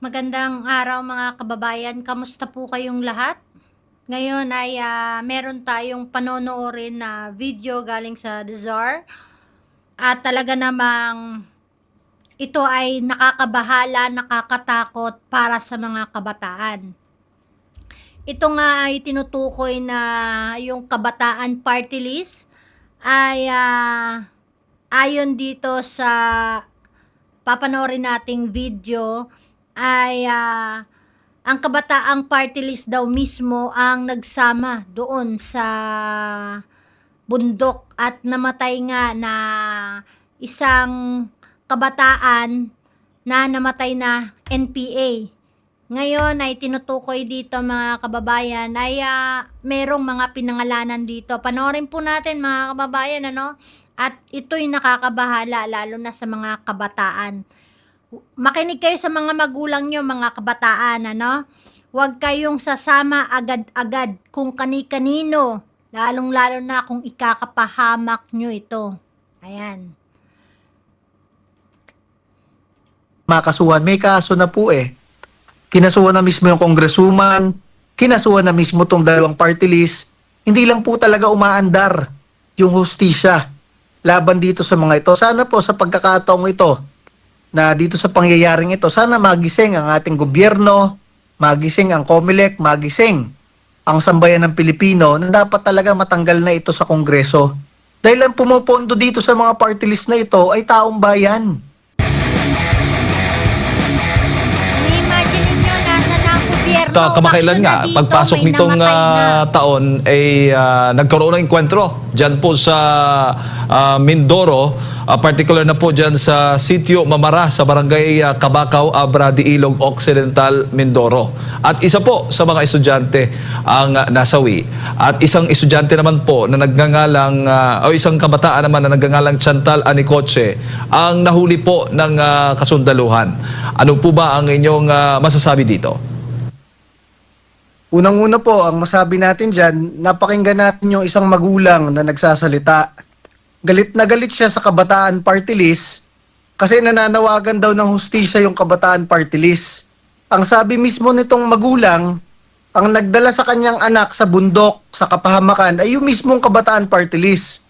Magandang araw mga kababayan, kamusta po kayong lahat? Ngayon ay meron tayong panonoorin na video galing sa The Czar at talaga namang ito ay nakakabahala, nakakatakot para sa mga kabataan. Ito nga ay tinutukoy na yung Kabataan Party List ay ayon dito sa papanoorin nating video ay ang Kabataang Party List daw mismo ang nagsama doon sa bundok at namatay nga na isang kabataan na namatay na NPA. Ngayon ay tinutukoy dito mga kababayan ay merong mga pinangalanan dito. Panoorin po natin mga kababayan, ano? At ito'y nakakabahala lalo na sa mga kabataan. Makinig kayo sa mga magulang nyo, mga kabataan, ano? Huwag kayong sasama agad-agad kung kani-kanino, lalong-lalo na kung ikakapahamak nyo ito. Ayan. Makasuhan, may kaso na po eh. Kinasuhan na mismo yung congresswoman, kinasuhan na mismo tong dalawang party list. Hindi lang po talaga umaandar yung hustisya laban dito sa mga ito. Sana po sa pagkakataong ito, na dito sa pangyayaring ito, sana magising ang ating gobyerno, magising ang COMELEC, magising ang sambayan ng Pilipino na dapat talaga matanggal na ito sa Kongreso. Dahil ang pumupondo dito sa mga party list na ito ay taong bayan. Imagine ninyo, nasa na ang gobyerno. Kamakailan bakso nga, na dito, pagpasok may nitong namatay na. taon ay nagkaroon ng enkwentro dyan po sa Mindoro, particular na po dyan sa Sitio Mamara sa barangay Kabakaw, Abra de Ilog Occidental, Mindoro. At isa po sa mga estudyante ang nasawi. At isang estudyante naman po na nagngangalang, o isang kabataan naman na nagngangalang Chantal Anicoche ang nahuli po ng kasundaluhan. Ano po ba ang inyong masasabi dito? Unang-una po, ang masabi natin dyan, napakinggan natin yung isang magulang na nagsasalita. Galit na galit siya sa Kabataan Party List kasi nananawagan daw ng hustisya yung Kabataan Party List. Ang sabi mismo nitong magulang, ang nagdala sa kanyang anak sa bundok, sa kapahamakan, ay yung mismong Kabataan Party List.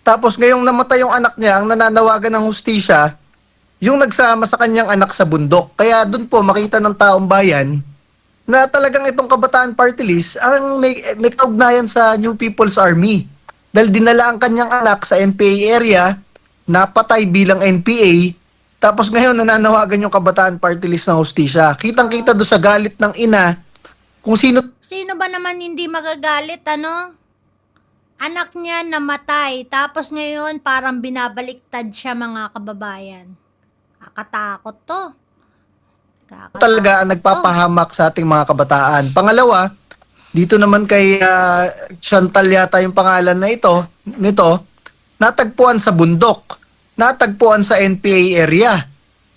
Tapos ngayong namatay yung anak niya, ang nananawagan ng hustisya, yung nagsama sa kanyang anak sa bundok. Kaya doon po makita ng taong bayan na talagang itong Kabataan Party List ang may kaugnayan sa New People's Army. Dahil dinala ang kanyang anak sa NPA area, napatay bilang NPA, tapos ngayon nananawagan yung Kabataan Party List ng hustisya. Kitang-kita doon sa galit ng ina kung sino. Sino ba naman hindi magagalit, ano? Anak niya namatay, tapos ngayon parang binabaliktad siya mga kababayan. Kakatakot to. Talaga ang nagpapahamak sa ating mga kabataan. Pangalawa, dito naman kay Chantal yata yung pangalan na nito, natagpuan sa bundok, natagpuan sa NPA area.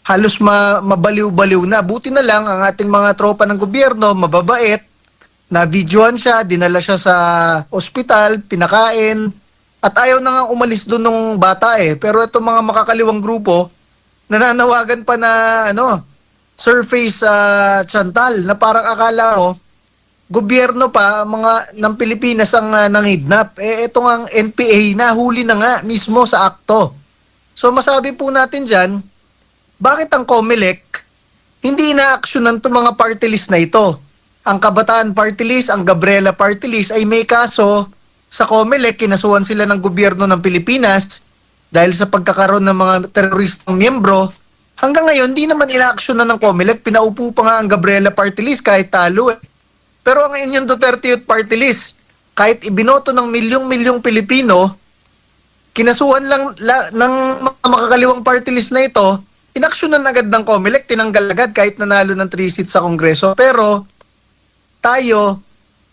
Halos mabaliw-baliw na. Buti na lang ang ating mga tropa ng gobyerno, mababait, na videoan siya, dinala siya sa ospital, pinakain, at ayaw na nga umalis doon ng bata eh. Pero itong mga makakaliwang grupo, nananawagan pa na surface Chantal, na parang akala mo gobyerno pa mga ng Pilipinas ang nangidnap. Ito nga ang NPA na huli na nga mismo sa akto. So masabi po natin dyan, bakit ang COMELEC hindi inaaksyonan itong mga party list na ito? Ang Kabataan Party List, ang Gabriela Party List ay may kaso sa COMELEC, kinasuhan sila ng gobyerno ng Pilipinas dahil sa pagkakaroon ng mga teroristang miyembro. Hanggang ngayon, di naman inaaksyonan ng COMELEC. Pinaupo pa nga ang Gabriela Party List kahit talo eh. Pero ang inyong Duterte Youth Party List, kahit ibinoto ng milyong-milyong Pilipino, kinasuhan lang ng mga makakaliwang party list na ito, inaksyonan agad ng COMELEC, tinanggal agad kahit nanalo ng 3 seats sa Kongreso. Pero tayo,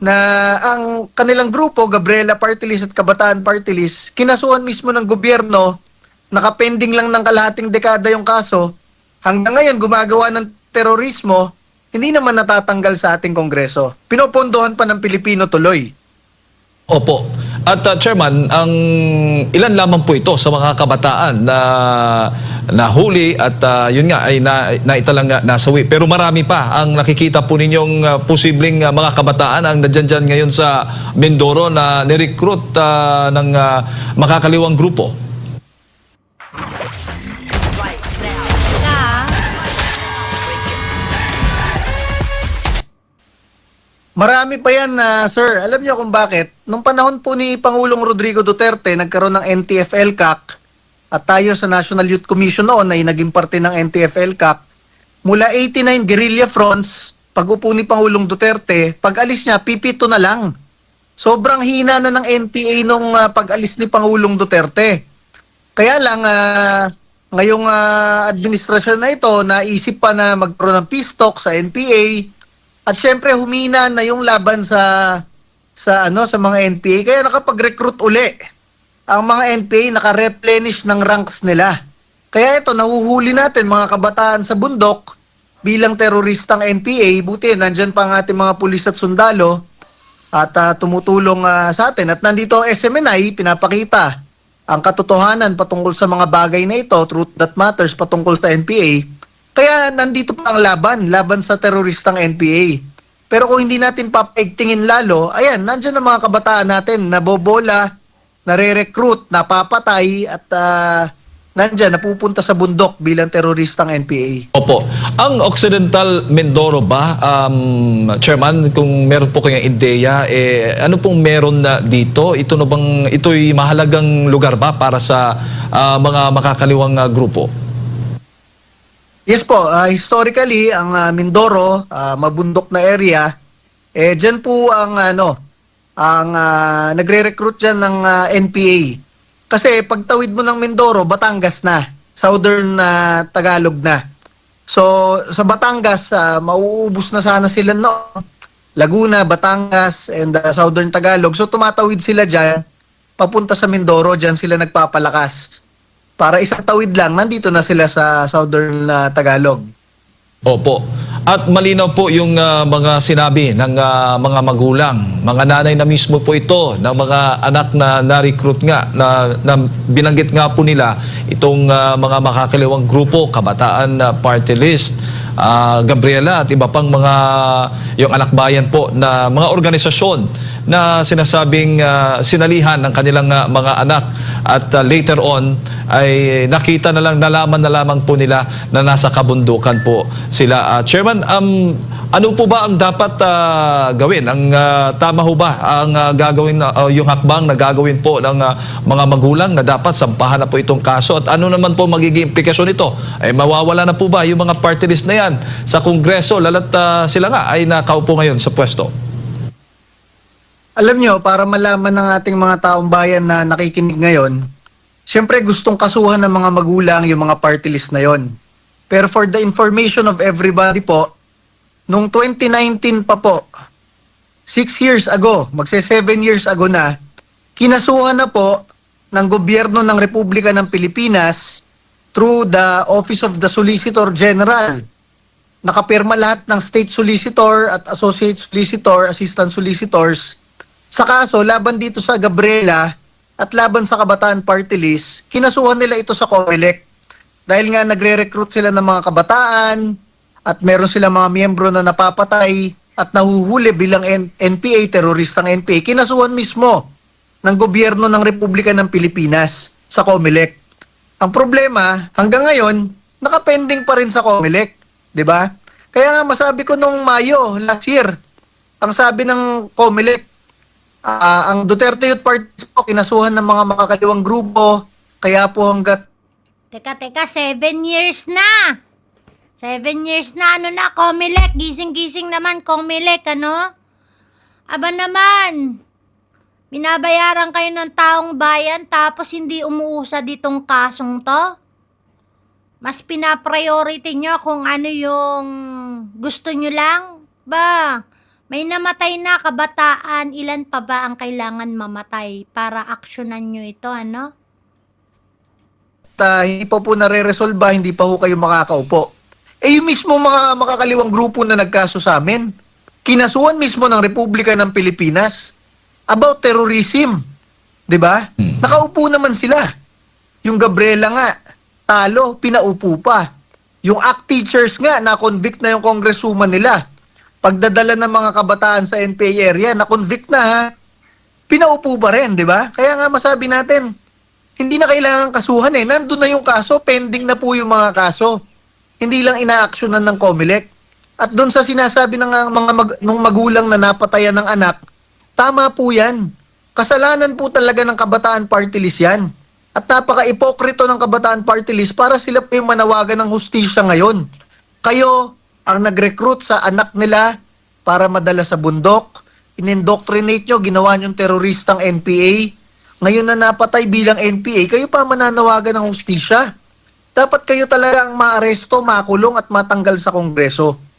na ang kanilang grupo, Gabriela Party List at Kabataan Party List, kinasuhan mismo ng gobyerno, nakapending lang ng kalahating dekada yung kaso, hanggang ngayon gumagawa ng terorismo, hindi naman natatanggal sa ating Kongreso. Pinopondohan pa ng Pilipino tuloy. Opo. At Chairman, ang ilan lamang po ito sa mga kabataan na nahuli at yun nga ay naitalang nasawi. Pero marami pa ang nakikita po ninyong posibleng mga kabataan ang nadyan ngayon sa Mindoro na nirecruit ng makakaliwang grupo. Teka, Marami pa yan, sir. Alam niyo kung bakit? Nung panahon po ni Pangulong Rodrigo Duterte, nagkaroon ng NTF-ELCAC at tayo sa National Youth Commission noon ay naging parte ng NTF-ELCAC. Mula 89 guerrilla fronts, pag upo ni Pangulong Duterte, pag alis niya, pipito na lang. Sobrang hina na ng NPA nung pag-alis ni Pangulong Duterte. Kaya lang, ngayong administrasyon na ito, naisip pa na magkaroon ng peace talk sa NPA. At syempre humina na yung laban sa mga NPA, kaya nakapag-recruit uli. Ang mga NPA naka-replenish ng ranks nila. Kaya ito nahuhuli natin mga kabataan sa bundok bilang teroristang NPA. Buti nandiyan pa ang ating mga pulis at sundalo at tumutulong sa atin. At nandito ang SMNI, pinapakita ang katotohanan patungkol sa mga bagay na ito, truth that matters patungkol sa NPA. Kaya nandito pa ang laban sa teroristang NPA. Pero kung hindi natin papaigtingin lalo, ayan, nandiyan ang mga kabataan natin, nabobola, nare-recruit, napapatay, at nandiyan, napupunta sa bundok bilang teroristang NPA. Opo. Ang Occidental Mindoro ba, Chairman, kung meron po kayong ideya, ano pong meron na dito? Ito'y mahalagang lugar ba para sa mga makakaliwang grupo? Yes po, historically, ang Mindoro, mabundok na area, dyan po ang nagre-recruit dyan ng NPA. Kasi pagtawid mo ng Mindoro, Batangas na, southern Tagalog na. So sa Batangas, mauubos na sana sila Laguna, Batangas, and southern Tagalog. So tumatawid sila dyan, papunta sa Mindoro, dyan sila nagpapalakas. Para isang tawid lang, nandito na sila sa southern Tagalog. Opo. At malinaw po yung mga sinabi ng mga magulang, mga nanay na mismo po ito, ng mga anak na na-recruit nga, na binanggit nga po nila itong mga makakaliwang grupo, Kabataan Party List, Gabriela at iba pang mga yung anak bayan po na mga organisasyon na sinasabing sinalihan ng kanilang mga anak at later on ay nakita na lang, nalaman na lamang po nila na nasa kabundukan po sila. Chairman, ano po ba ang dapat gawin? Ang tama ho ba ang gagawin yung hakbang na gagawin po ng mga magulang na dapat sampahan na po itong kaso? At ano naman po magiging implikasyon nito? Ay mawawala na po ba yung mga party list na yan sa Kongreso lalo't sila nga ay nakaupo ngayon sa pwesto? Alam nyo, para malaman ng ating mga taong bayan na nakikinig ngayon, siyempre gustong kasuhan ng mga magulang yung mga party list na yon. Pero for the information of everybody po, nung 2019 pa po, 6 years ago, magse 7 years ago na, kinasuhan na po ng gobyerno ng Republika ng Pilipinas through the Office of the Solicitor General. Nakapirma lahat ng State Solicitor at Associate Solicitor, Assistant Solicitors sa kaso laban dito sa Gabriela at laban sa Kabataan Party List. Kinasuhan nila ito sa COMELEC dahil nga nagre-recruit sila ng mga kabataan at meron sila mga miyembro na napapatay at nahuhuli bilang NPA, teroristang NPA. Kinasuhan mismo ng gobyerno ng Republika ng Pilipinas sa COMELEC. Ang problema, hanggang ngayon, nakapending pa rin sa COMELEC, di ba? Kaya nga masabi ko nung Mayo last year, ang sabi ng COMELEC, ang Duterte Youth Party po, kinasuhan ng mga makakaliwang grupo, kaya po hanggat... Teka, 7 years na! 7 years na, COMELEC, gising-gising naman, COMELEC, Aba naman, binabayaran kayo ng taong bayan, tapos hindi umuusad itong kasong to? Mas pinapriority nyo kung ano yung gusto nyo lang? Ba, may namatay na kabataan, ilan pa ba ang kailangan mamatay para aksyonan nyo ito, hindi pa po nare-resolba, hindi pa po kayo makakaupo. Yung mismo mga makakaliwang grupo na nagkaso sa amin, kinasuhan mismo ng Republika ng Pilipinas about terrorism. 'di ba? Nakaupo naman sila. Yung Gabriela nga, talo, pinaupo pa. Yung ACT teachers nga, na-convict na yung congresswoman nila. Pagdadala ng mga kabataan sa NPA area, na-convict na ha. Pinaupo pa rin, di ba? Kaya nga masabi natin, hindi na kailangan kasuhan eh. Nandun na yung kaso, pending na po yung mga kaso. Hindi lang inaaksyonan ng COMELEC. At doon sa sinasabi ng nung magulang na napatayan ng anak, tama po yan. Kasalanan po talaga ng Kabataan Party List yan. At napaka-ipokrito ng Kabataan Party List para sila po yung manawagan ng hustisya ngayon. Kayo ang nag-recruit sa anak nila para madala sa bundok. In-indoctrinate nyo, ginawa nyong teroristang NPA. Ngayon na napatay bilang NPA, kayo pa mananawagan ng hustisya. Dapat kayo talaga ang maaresto, makulong at matanggal sa Kongreso.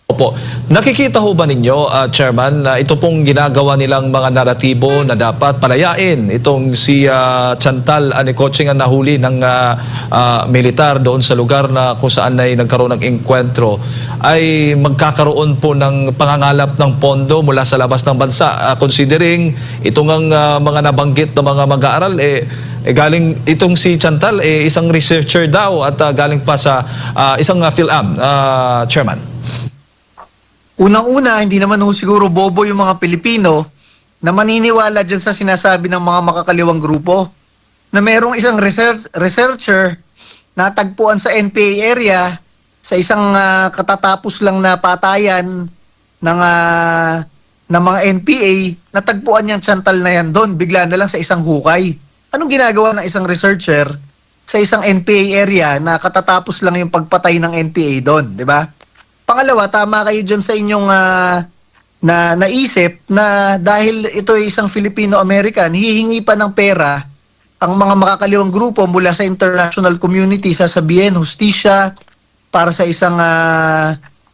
Opo. Nakikita ho ba ninyo, Chairman, na ito pong ginagawa nilang mga naratibo na dapat palayain itong si Chantal Anicotching ang nahuli ng militar doon sa lugar na kung saan ay nagkaroon ng engkwentro ay magkakaroon po ng pangangalap ng pondo mula sa labas ng bansa. Considering itong ang mga nabanggit na mga mag-aaral, galing itong si Chantal, isang researcher daw at galing pa sa isang PhilAm, Chairman. Unang-una, hindi naman siguro bobo yung mga Pilipino na maniniwala dyan sa sinasabi ng mga makakaliwang grupo na merong isang researcher na tagpuan sa NPA area sa isang katatapos lang na patayan ng mga NPA, natagpuan niyang Chantal na yan doon, bigla na lang sa isang hukay. Anong ginagawa ng isang researcher sa isang NPA area na katatapos lang yung pagpatay ng NPA doon, di ba? Pangalawa, tama kayo dyan sa inyong naisip na dahil ito ay isang Filipino-American, hihingi pa ng pera ang mga makakaliwang grupo mula sa international community, sasabihin, hustisya para sa isang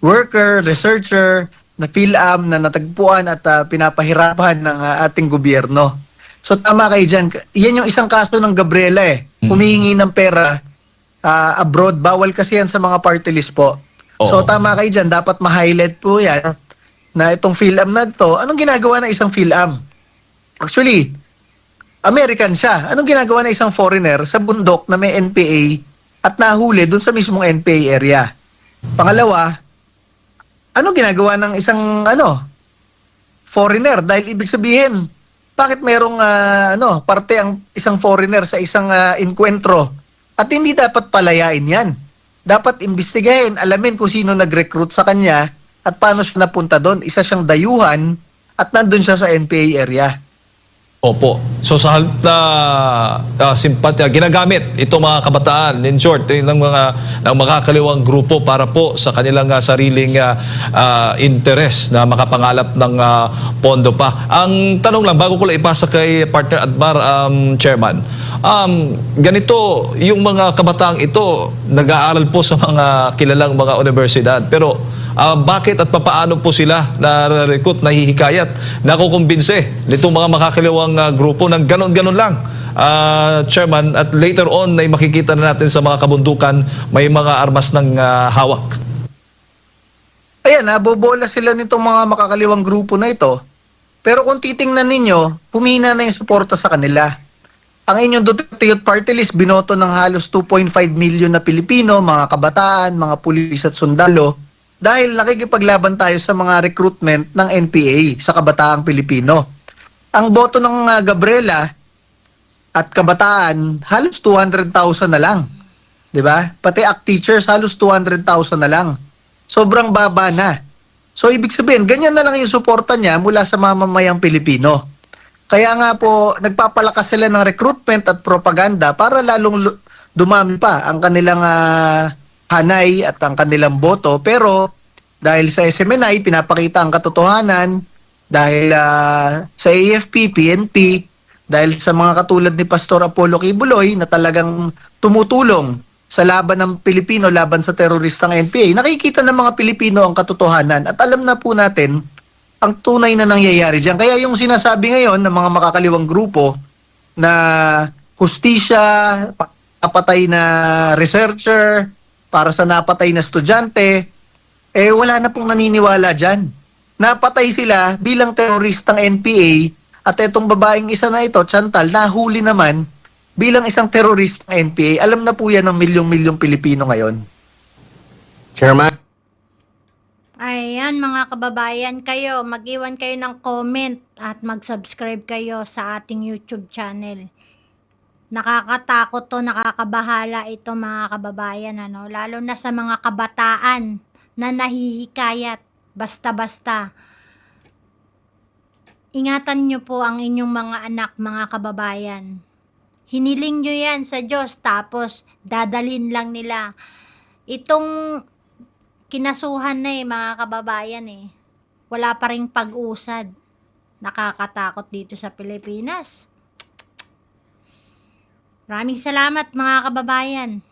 worker, researcher, na PhilAm na natagpuan at pinapahirapan ng ating gobyerno. So tama kayo dyan. Yan yung isang kaso ng Gabriela humihingi ng pera abroad. Bawal kasi yan sa mga party list po. So tama kayo dyan, dapat ma-highlight po yan na itong PhilAm na ito. Anong ginagawa ng isang PhilAm? Actually, American siya. Anong ginagawa ng isang foreigner sa bundok na may NPA at nahuli dun sa mismong NPA area? Pangalawa, anong ginagawa ng isang foreigner? Dahil ibig sabihin, bakit merong parte ang isang foreigner sa isang enkwentro at hindi dapat palayain yan? Dapat imbestigahin, alamin kung sino nag-recruit sa kanya at paano siya napunta doon. Isa siyang dayuhan at nandun siya sa NPA area. Opo. So sa halip na simpatya, ginagamit itong mga kabataan, in short, ng mga kaliwang grupo para po sa kanilang sariling interest na makapangalap ng pondo pa. Ang tanong lang, bago ko lang ipasa kay partner Admar, Chairman, ganito, yung mga kabataang ito, nag-aaral po sa mga kilalang mga universidad, pero bakit at papaano po sila na-recruit, nahihikayat, nakukumbinse nitong mga makakaliwang grupo ng ganon-ganon lang, Chairman, at later on ay makikita na natin sa mga kabundukan may mga armas ng hawak. Ayan, nabobola sila nitong mga makakaliwang grupo na ito. Pero kung titingnan ninyo, humina na yung suporta sa kanila. Ang inyong Duterte Youth Party List, binoto ng halos 2.5 million na Pilipino, mga kabataan, mga pulis at sundalo, dahil nakikipaglaban tayo sa mga recruitment ng NPA sa kabataang Pilipino. Ang boto ng Gabriela at kabataan, halos 200,000 na lang. 'Di ba? Pati ACT teachers, halos 200,000 na lang. Sobrang baba na. So ibig sabihin, ganyan na lang yung suporta niya mula sa mamamayang Pilipino. Kaya nga po, nagpapalakas sila ng recruitment at propaganda para lalong dumami pa ang kanilang hanay at ang kanilang boto. Pero dahil sa SMNI, pinapakita ang katotohanan. Dahil sa AFP, PNP, dahil sa mga katulad ni Pastor Apollo Kibuloy na talagang tumutulong sa laban ng Pilipino, laban sa teroristang NPA, nakikita ng mga Pilipino ang katotohanan at alam na po natin ang tunay na nangyayari diyan. Kaya yung sinasabi ngayon ng mga makakaliwang grupo na hustisya, napatay na researcher, para sa napatay na estudyante, wala na pong naniniwala dyan. Napatay sila bilang teroristang NPA At etong babaeng isa na ito, Chantal, nahuli naman bilang isang terorist ng NPA. Alam na po yan ng milyong-milyong Pilipino ngayon. Chairman. Ayan mga kababayan, kayo mag-iwan kayo ng comment at mag-subscribe kayo sa ating YouTube channel. Nakakatakot to, nakakabahala ito mga kababayan, ano? Lalo na sa mga kabataan na nahihikayat basta-basta. Ingatan nyo po ang inyong mga anak, mga kababayan. Hiniling nyo yan sa Diyos, tapos dadalhin lang nila. Itong kinasuhan na mga kababayan wala pa ring pag-usad. Nakakatakot dito sa Pilipinas. Maraming salamat mga kababayan.